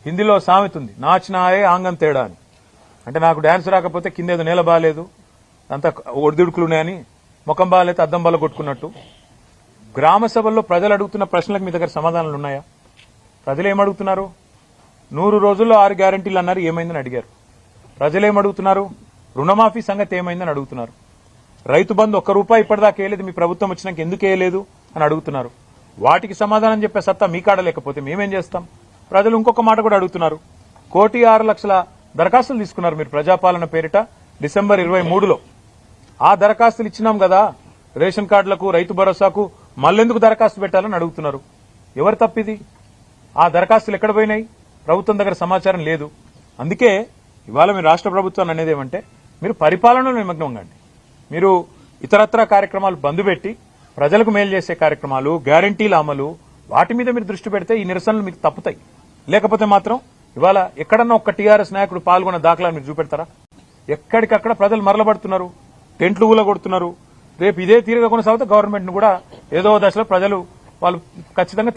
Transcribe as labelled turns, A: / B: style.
A: హిందీలో సామెత ఉంది, నాచినాయే ఆంగం తేడా అని. అంటే నాకు డాన్స్ రాకపోతే కింద ఏదో నేల బాగాలేదు, అంతా ఒడిదుడుకులున్నాయని, ముఖం బాగాలేదు అద్దం బాల కొట్టుకున్నట్టు. గ్రామ సభల్లో ప్రజలు అడుగుతున్న ప్రశ్నలకు మీ దగ్గర సమాధానాలు ఉన్నాయా? ప్రజలు ఏమడుగుతున్నారు? 100 రోజుల్లో 6 గ్యారంటీలు అన్నారు, ఏమైందని అడిగారు. ప్రజలు ఏమడుగుతున్నారు? రుణమాఫీ సంగతి ఏమైందని అడుగుతున్నారు. రైతు బంధు ₹1 ఇప్పటిదాకా వేయలేదు, మీ ప్రభుత్వం వచ్చినాక ఎందుకు వేయలేదు అని అడుగుతున్నారు. వాటికి సమాధానం చెప్పే సత్తా మీ కాడ లేకపోతే మేమేం చేస్తాం? ప్రజలు ఇంకొక మాట కూడా అడుగుతున్నారు. 1,06,00,000 దరఖాస్తులు తీసుకున్నారు మీరు ప్రజాపాలన పేరిట డిసెంబర్ 23లో. ఆ దరఖాస్తులు ఇచ్చినాం కదా, రేషన్ కార్డులకు, రైతు భరోసాకు మళ్ళెందుకు దరఖాస్తు పెట్టాలని అడుగుతున్నారు. ఎవరు తప్పిది? ఆ దరఖాస్తులు ఎక్కడ పోయినాయి? ప్రభుత్వం దగ్గర సమాచారం లేదు. అందుకే ఇవాళ మీరు రాష్ట్ర ప్రభుత్వాన్ని అనేది ఏమంటే, మీరు పరిపాలనలో నిమగ్నం కండి. మీరు ఇతరత్రా కార్యక్రమాలు బంద్ పెట్టి ప్రజలకు మేలు చేసే కార్యక్రమాలు, గ్యారంటీల అమలు, వాటి మీద మీరు దృష్టి పెడితే ఈ నిరసనలు మీకు తప్పుతాయి. లేకపోతే మాత్రం ఇవాళ ఎక్కడన్నా ఒక్క టీఆర్ఎస్ నాయకుడు పాల్గొన్న దాఖలా మీరు చూపెడతారా? ఎక్కడికక్కడ ప్రజలు మరలబడుతున్నారు, టెంట్లు ఊలగొడుతున్నారు. రేపు ఇదే తీరుగా కొనసాగితే గవర్నమెంట్ ను కూడా ఏదో దశలో ప్రజలు వాళ్ళు ఖచ్చితంగా